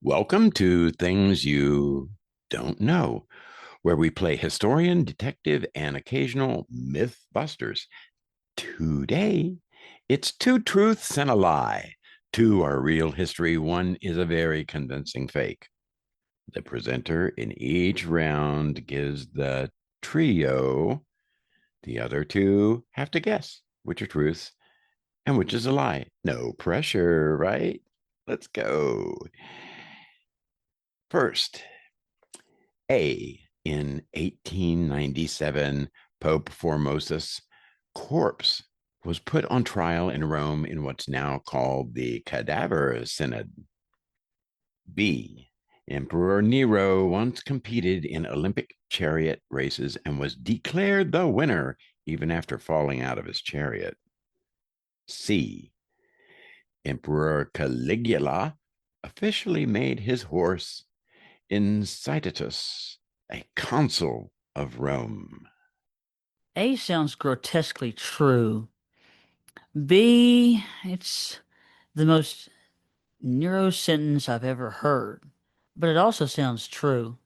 Welcome to Things You Don't Know, where we play historian, detective, and occasional myth busters. Today, it's two truths and a lie. Two are real history, one is a very convincing fake. The presenter in each round gives the trio. The other two have to guess which are truths and which is a lie. No pressure, right? Let's go. First, in 1897, Pope Formosus' corpse was put on trial in Rome in what's now called the Cadaver Synod. B. Emperor Nero once competed in Olympic chariot races and was declared the winner even after falling out of his chariot. C. Emperor Caligula officially made his horse Incitatus a consul of Rome. A sounds grotesquely true. B, it's the most neuro sentence I've ever heard, but it also sounds true.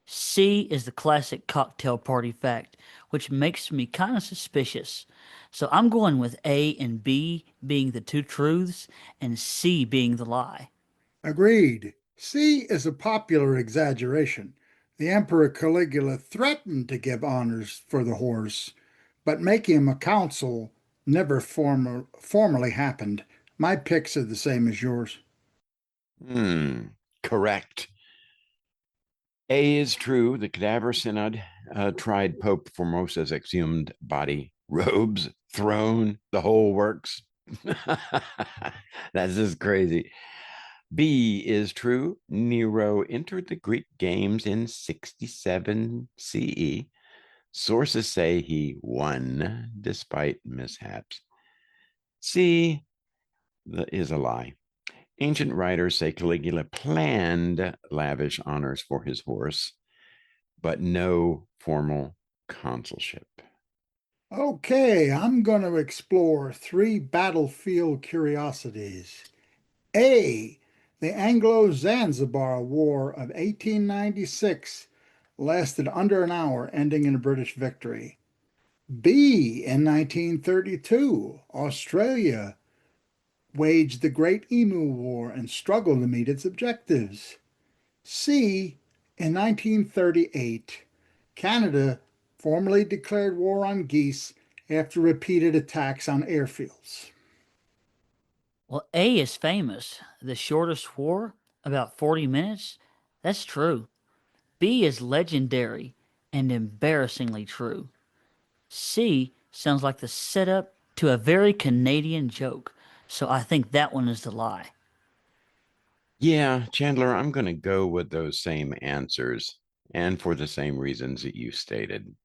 C is the classic cocktail party fact, which makes me kind of suspicious. So I'm going with A and B being the two truths and C being the lie. Agreed. C is a popular exaggeration. The Emperor Caligula threatened to give honors for the horse, but making him a consul never formally happened. My picks are the same as yours. Correct. A is true. The Cadaver Synod tried Pope Formosa's exhumed body, robes, throne, the whole works. That's just crazy. B is true. Nero entered the Greek games in 67 CE. Sources say he won despite mishaps. C is a lie. Ancient writers say Caligula planned lavish honors for his horse, but no formal consulship. Okay, I'm going to explore three battlefield curiosities. A. The Anglo-Zanzibar War of 1896 lasted under an hour, ending in a British victory. B. In 1932, Australia waged the Great Emu War and struggled to meet its objectives. C. In 1938, Canada formally declared war on geese after repeated attacks on airfields. Well, A is famous. The shortest war, about 40 minutes. That's true. B is legendary and embarrassingly true. C sounds like the setup to a very Canadian joke, so I think that one is the lie. Yeah, Chandler, I'm going to go with those same answers and for the same reasons that you stated.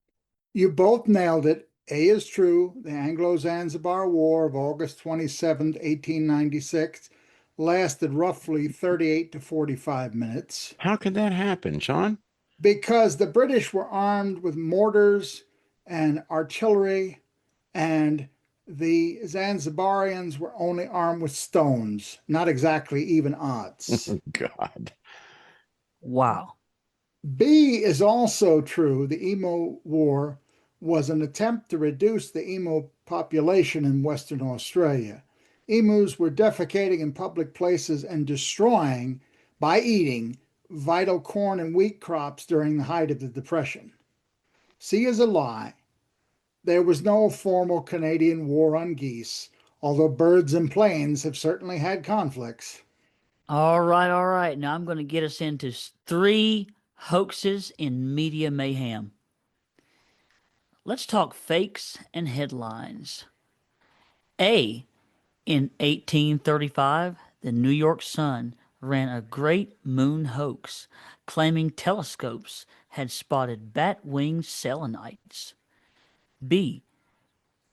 You both nailed it. A is true. The Anglo-Zanzibar War of August 27, 1896 lasted roughly 38 to 45 minutes How could that happen, Sean? because the British were armed with mortars and artillery, and the Zanzibarians were only armed with stones. Not exactly even odds. God. Wow. B is also true. The Emu War was an attempt to reduce the emu population in Western Australia. Emus were defecating in public places and destroying, by eating, vital corn and wheat crops during the height of the Depression. C is a lie. There was no formal Canadian war on geese, although birds and planes have certainly had conflicts. All right, all right. Now I'm going to get us into three hoaxes in media mayhem. Let's talk fakes and headlines. A. In 1835, the New York Sun ran a great moon hoax claiming telescopes had spotted bat-winged selenites. B.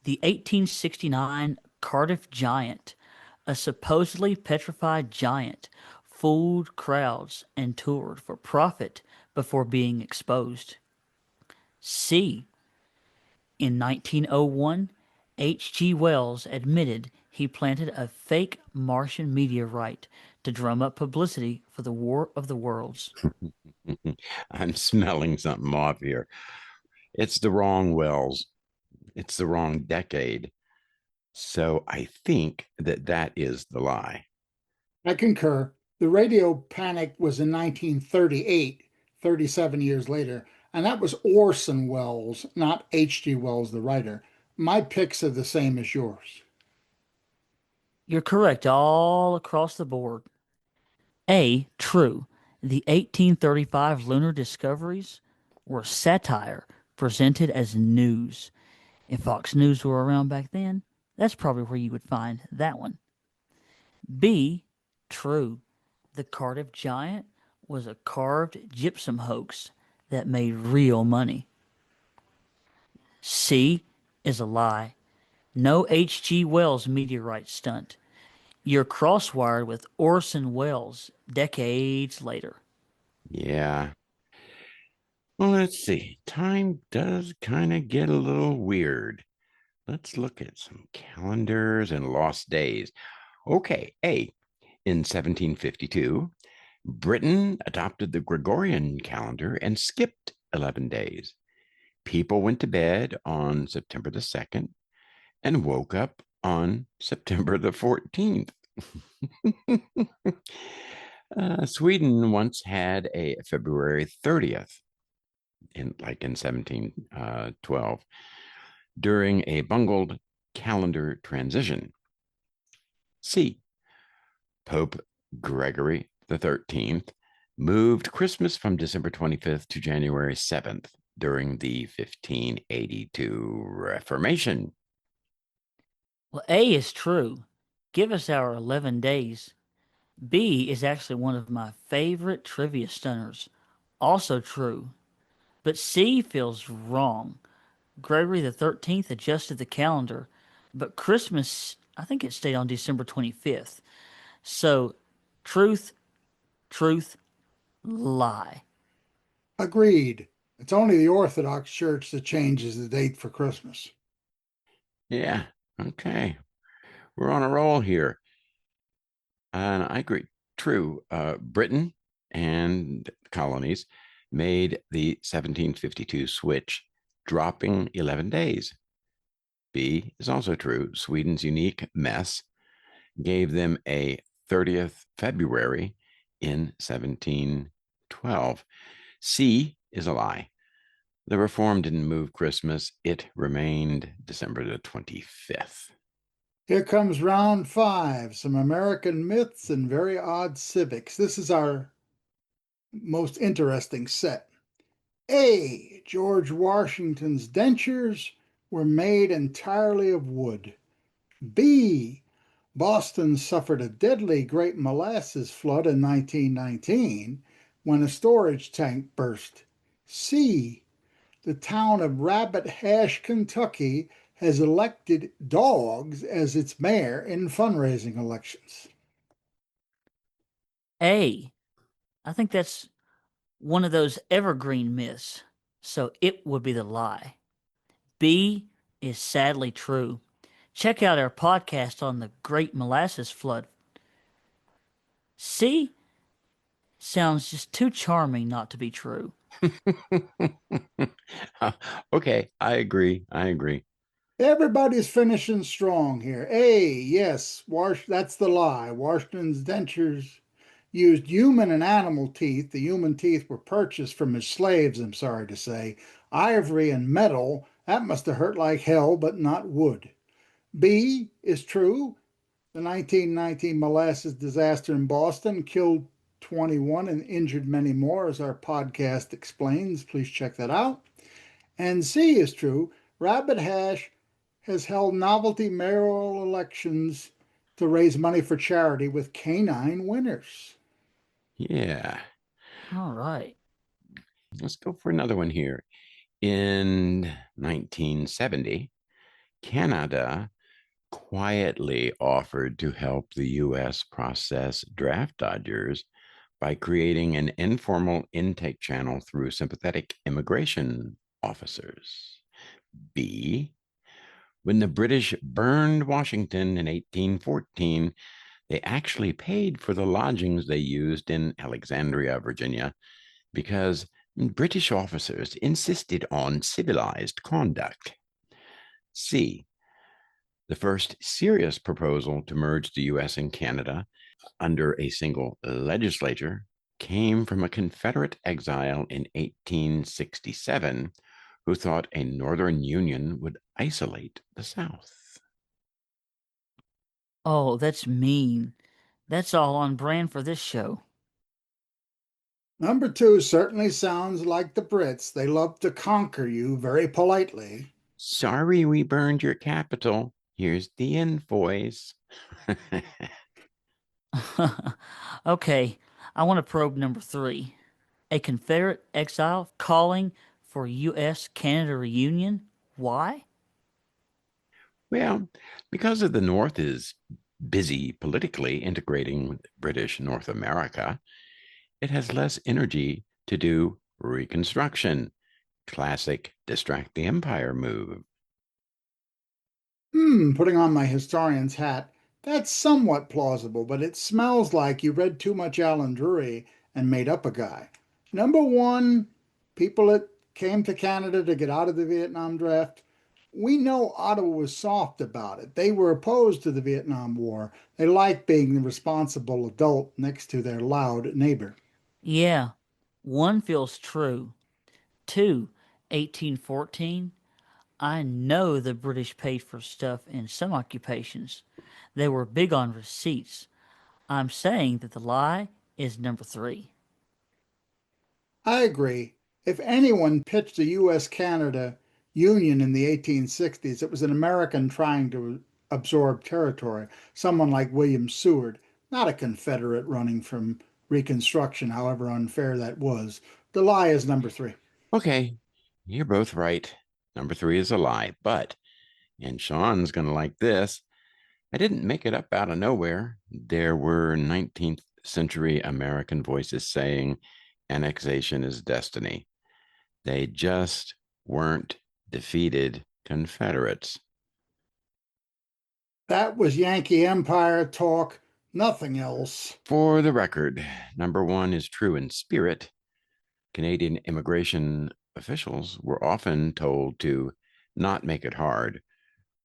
The 1869 Cardiff Giant, a supposedly petrified giant, fooled crowds and toured for profit before being exposed. C. In 1901, H. G. Wells admitted He planted a fake Martian meteorite to drum up publicity for the War of the Worlds. I'm smelling something off here. It's the wrong Wells. It's the wrong decade. So I think that that is the lie. I concur. The radio panic was in 1938, 37 years later, and that was Orson Welles, not H.G. Wells, the writer. My picks are the same as yours. You're correct all across the board. A. True. The 1835 lunar discoveries were satire presented as news. If Fox News were around back then, that's probably where you would find that one. B. True. The Cardiff Giant was a carved gypsum hoax that made real money. C is a lie. No H.G. Wells meteorite stunt. You're crosswired with Orson Welles decades later. Yeah. Well, let's see. Time does kind of get a little weird. Let's look at some calendars and lost days. Okay. A. In 1752, Britain adopted the Gregorian calendar and skipped 11 days. People went to bed on September the 2nd and woke up on September the 14th. Sweden once had a February 30th in 1712 during a bungled calendar transition. C. Pope Gregory the 13th moved Christmas from December 25th to January 7th during the 1582 Reformation. Well, A is true. Give us our 11 days. B is actually one of my favorite trivia stunners. Also true. But C feels wrong. Gregory the 13th adjusted the calendar, but Christmas, I think it stayed on December 25th. So, truth, truth, lie. Agreed. It's only the Orthodox Church that changes the date for Christmas. Yeah, okay. We're on a roll here. And I agree. True. Britain and colonies made the 1752 switch, dropping 11 days. B is also true. Sweden's unique mess gave them a 30th February in 1712. C is a lie. The reform didn't move Christmas, it remained December the 25th. Here comes round five, some American myths and very odd civics. This is our most interesting set. A. George Washington's dentures were made entirely of wood. B. Boston suffered a deadly Great Molasses Flood in 1919 when a storage tank burst. C. The town of Rabbit Hash, Kentucky has elected dogs as its mayor in fundraising elections. A. I think that's one of those evergreen myths. So it would be the lie. B is sadly true. Check out our podcast on the Great Molasses Flood. C sounds just too charming not to be true. Okay, I agree. I agree. Everybody's finishing strong here. A, yes, that's the lie. Washington's dentures used human and animal teeth. The human teeth were purchased from his slaves, I'm sorry to say. Ivory and metal, that must have hurt like hell, but not wood. B is true. The 1919 molasses disaster in Boston killed 21 and injured many more, as our podcast explains. Please check that out. And C is true. Rabbit Hash has held novelty mayoral elections to raise money for charity with canine winners. Yeah. All right. Let's go for another one here. In 1970, Canada quietly offered to help the U.S. process draft dodgers by creating an informal intake channel through sympathetic immigration officers. B, When the British burned Washington in 1814, they actually paid for the lodgings they used in Alexandria, Virginia, because British officers insisted on civilized conduct. C. The first serious proposal to merge the US and Canada under a single legislature came from a Confederate exile in 1867 who thought a Northern Union would isolate the South. Oh, that's mean. That's all on brand for this show. Number two certainly sounds like the Brits. They love to conquer you very politely. Sorry we burned your capital. Here's the invoice. Okay, I want to probe number three. A Confederate exile calling for U.S. Canada reunion? Why? Well, because of the North is busy politically integrating with British North America, it has less energy to do reconstruction. Classic distract the empire move. Putting on my historian's hat, that's somewhat plausible, but it smells like you read too much Alan Drury and made up a guy. Number one, people that came to Canada to get out of the Vietnam draft, we know Ottawa was soft about it. They were opposed to the Vietnam War. They liked being the responsible adult next to their loud neighbor. Yeah, one feels true. Two, 1814. I know the British paid for stuff in some occupations. They were big on receipts. I'm saying that the lie is number three. I agree. If anyone pitched the US Canada Union in the 1860s, it was an American trying to absorb territory, someone like William Seward, not a Confederate running from Reconstruction, however unfair that was. The lie is number three. Okay, you're both right. Number three is a lie, but, and Sean's going to like this, I didn't make it up out of nowhere. There were 19th century American voices saying annexation is destiny. They just weren't defeated Confederates. That was Yankee Empire talk, nothing else. For the record, number one is true in spirit. Canadian immigration officials were often told to not make it hard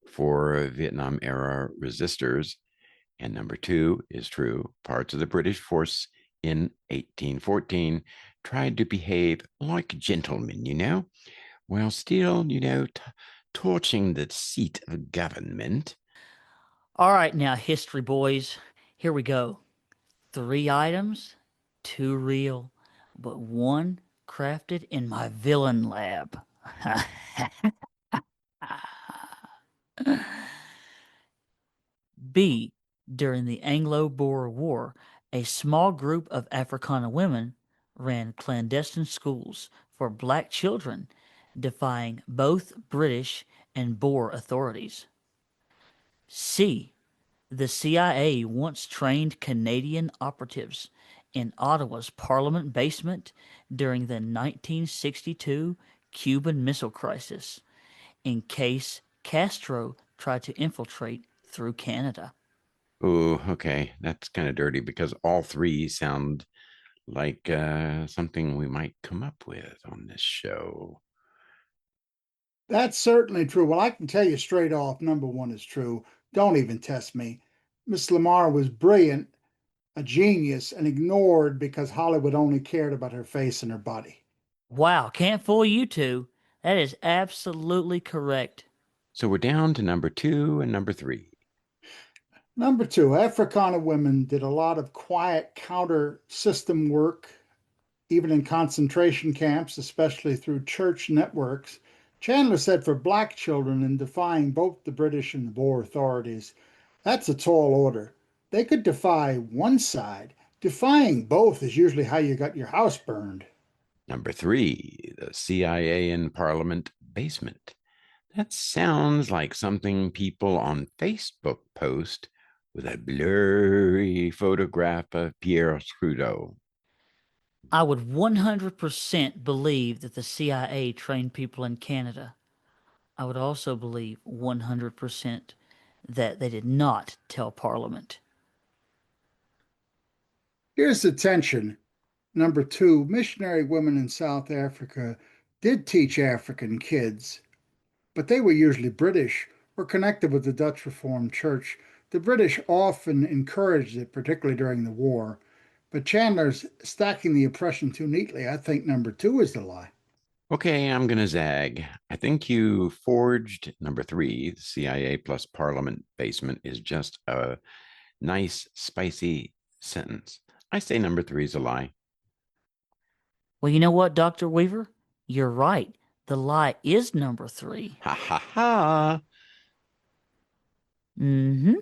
for Vietnam era resistors. And number two is true. Parts of the British force in 1814 tried to behave like gentlemen, while still, torching the seat of government. All right, now, history boys, here we go. Three items, two real, but one crafted in my villain lab. B. During the Anglo-Boer War, a small group of Africana women ran clandestine schools for black children, defying both British and Boer authorities. C. The CIA once trained Canadian operatives in Ottawa's Parliament basement during the 1962 Cuban Missile Crisis in case Castro tried to infiltrate through Canada. Oh, okay. That's kind of dirty because all three sound like something we might come up with on this show. That's certainly true. Well, I can tell you straight off, number one is true. Don't even test me. Miss Lamar was brilliant, a genius, and ignored because Hollywood only cared about her face and her body. Wow, can't fool you two. That is absolutely correct. So we're down to number two and number three. Number two, Africana women did a lot of quiet counter system work, even in concentration camps, especially through church networks. Chandler said for black children in defying both the British and the Boer authorities, that's a tall order. They could defy one side. Defying both is usually how you got your house burned. Number three, the CIA in Parliament basement. That sounds like something people on Facebook post with a blurry photograph of Pierre Trudeau. I would 100% believe that the CIA trained people in Canada. I would also believe 100% that they did not tell Parliament. Here's the tension. Number two, missionary women in South Africa did teach African kids, but they were usually British or connected with the Dutch Reformed Church. The British often encouraged it, particularly during the war. But Chandler's stacking the oppression too neatly. I think number two is the lie. Okay, I'm going to zag. I think you forged number three. The CIA plus Parliament basement is just a nice, spicy sentence. I say number three is a lie. Well, you know what, Dr. Weaver? You're right. The lie is number three. Ha ha ha. Mm-hmm.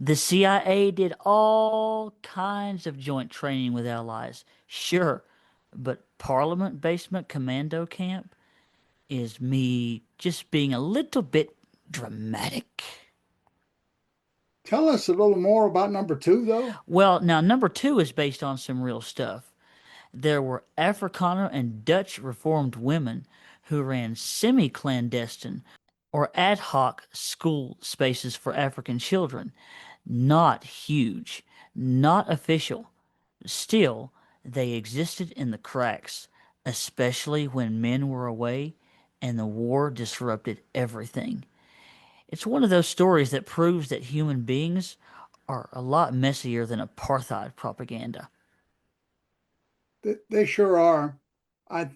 The CIA did all kinds of joint training with allies, sure, but Parliament Basement Commando Camp is me just being a little bit dramatic. Tell us a little more about number two, though. Well, now number two is based on some real stuff. There were Afrikaner and Dutch Reformed women who ran semi clandestine or ad hoc school spaces for African children. Not huge, not official. Still, they existed in the cracks, especially when men were away and the war disrupted everything. It's one of those stories that proves that human beings are a lot messier than apartheid propaganda. They sure are.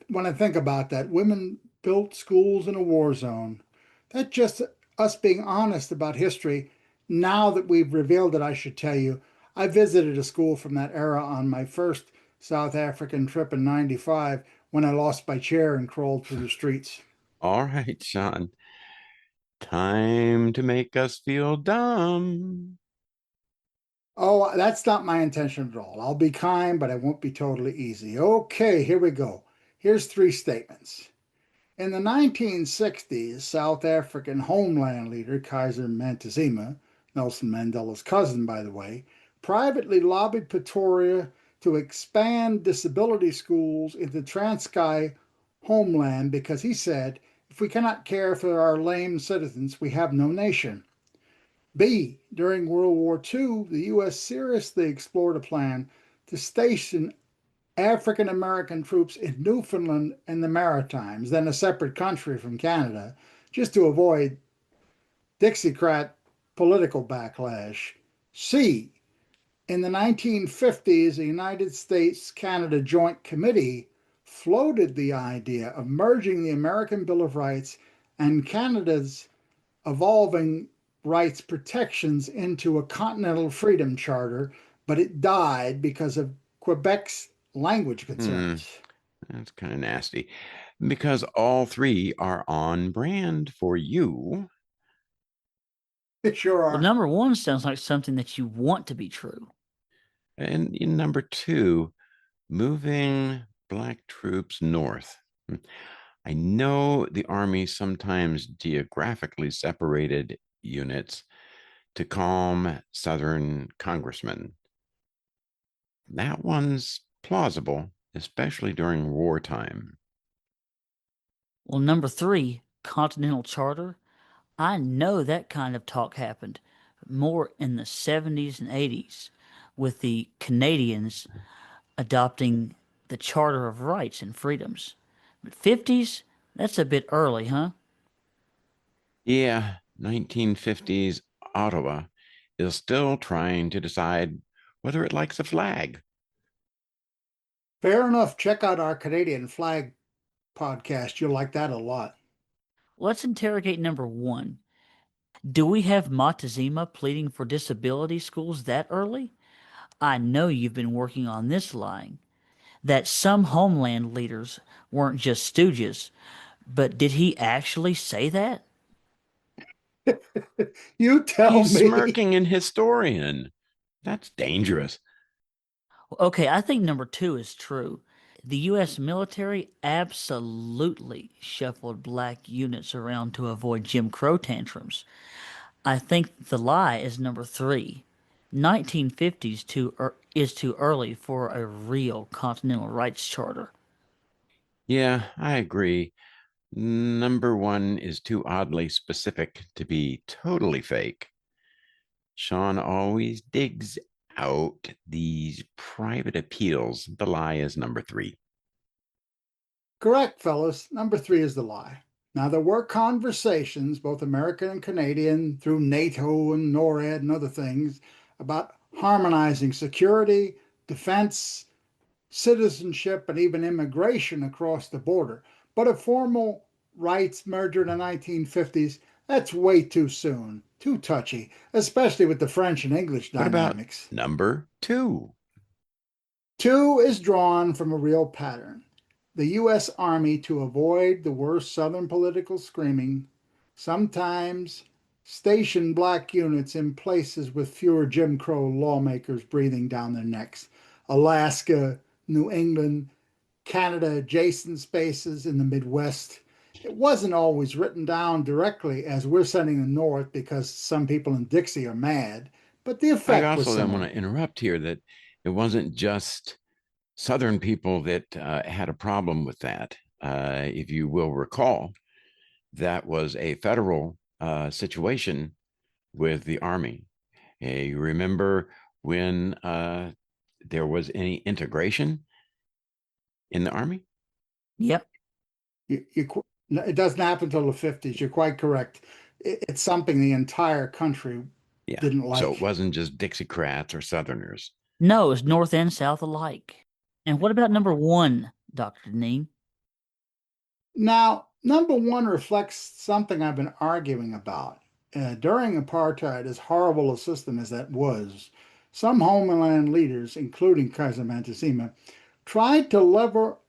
When I think about that, women built schools in a war zone. That's just us being honest about history. Now that we've revealed it, I should tell you, I visited a school from that era on my first South African trip in '95 when I lost my chair and crawled through the streets. All right, Sean. Time to make us feel dumb. Oh, that's not my intention at all. I'll be kind, but I won't be totally easy. Okay, here we go. Here's three statements. In the 1960s, South African homeland leader Kaiser Mantezima, Nelson Mandela's cousin, by the way, privately lobbied Pretoria to expand disability schools in the Transkei homeland because he said, if we cannot care for our lame citizens, we have no nation. B. During World War II, the U.S. seriously explored a plan to station African American troops in Newfoundland and the Maritimes, then a separate country from Canada, just to avoid Dixiecrat political backlash. C. In the 1950s, the United States Canada Joint Committee floated the idea of merging the American Bill of Rights and Canada's evolving rights protections into a Continental Freedom Charter, but it died because of Quebec's language Hmm, concerns. that's kind of nasty because all three are on brand for you. They sure Well, are. number one sounds like something that you want to be true. And in number two, moving black troops north. I know the Army sometimes geographically separated units to calm Southern congressmen. That one's plausible, especially during wartime. Well, number three, Continental Charter. I know that kind of talk happened more in the 70s and 80s with the Canadians adopting the Charter of Rights and Freedoms. But 50s, that's a bit early, huh? Yeah, 1950s Ottawa is still trying to decide whether it likes a flag. Fair enough. Check out our Canadian flag podcast. You'll like that a lot. Let's interrogate number one. Do we have Montezuma pleading for disability schools that early? I know you've been working on this line. That some homeland leaders weren't just stooges, but did he actually say that? You tell He's me. smirking an historian. That's dangerous. Okay, I think number two is true. The U.S. military absolutely shuffled black units around to avoid Jim Crow tantrums. I think the lie is number three. 1950s is too early for a real continental rights charter. Yeah, I agree. Number one is too oddly specific to be totally fake. Sean always digs out these private appeals. The lie is number three. Correct, fellas. Number three is the lie. Now, there were conversations, both American and Canadian, through NATO and NORAD and other things, about harmonizing security, defense, citizenship, and even immigration across the border. But a formal rights merger in the 1950s, that's way too soon, too touchy, especially with the French and English What about dynamics. number two? Two is drawn from a real pattern. The U.S. Army, to avoid the worst Southern political screaming, sometimes stationed black units in places with fewer Jim Crow lawmakers breathing down their necks. Alaska, New England, Canada adjacent spaces in the Midwest. It wasn't always written down directly as we're sending the North because some people in Dixie are mad, but the I effect was also then want similar. to interrupt here that it wasn't just Southern people that had a problem with that. If you will recall, that was a federal situation with the Army. You remember when there was any integration in the Army? Yep. It doesn't happen until the 50s. You're quite correct. It's something the entire country Yeah. didn't So it like. wasn't just Dixiecrats or Southerners. No, it's North and South alike. And what about number one, Dr. Deneen? Now, number one reflects something I've been arguing about. During apartheid, as horrible a system as that was, some homeland leaders, including Kaiser Montezuma, tried to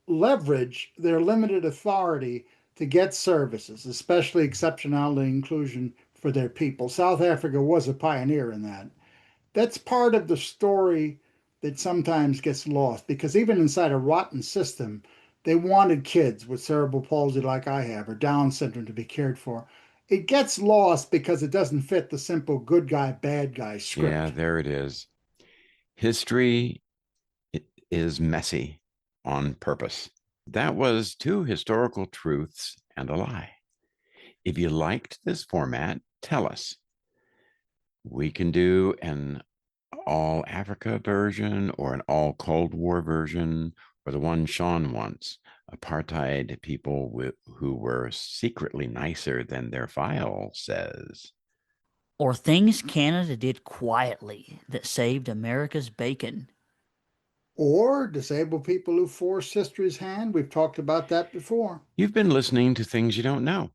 leverage their limited authority to get services, especially exceptionality inclusion for their people. South Africa was a pioneer in that. That's part of the story that sometimes gets lost because even inside a rotten system, they wanted kids with cerebral palsy like I have or Down syndrome to be cared for. It gets lost because it doesn't fit the simple good guy, bad guy Yeah, script. there it is. History is messy on purpose. That was two historical truths and a lie. If you liked this format, tell us. We can do an all Africa version or an all Cold War version or the one Sean wants apartheid people who were secretly nicer than their file says. Or things Canada did quietly that saved America's bacon. Or disabled people who force history's hand. We've talked about that before. You've been listening to things you don't know.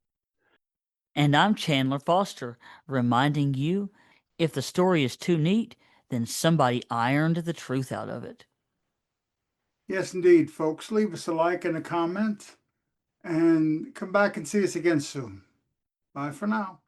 And I'm Chandler Foster, reminding you if the story is too neat, then somebody ironed the truth out of it. Yes, indeed, folks. Leave us a like and a comment and come back and see us again soon. Bye for now.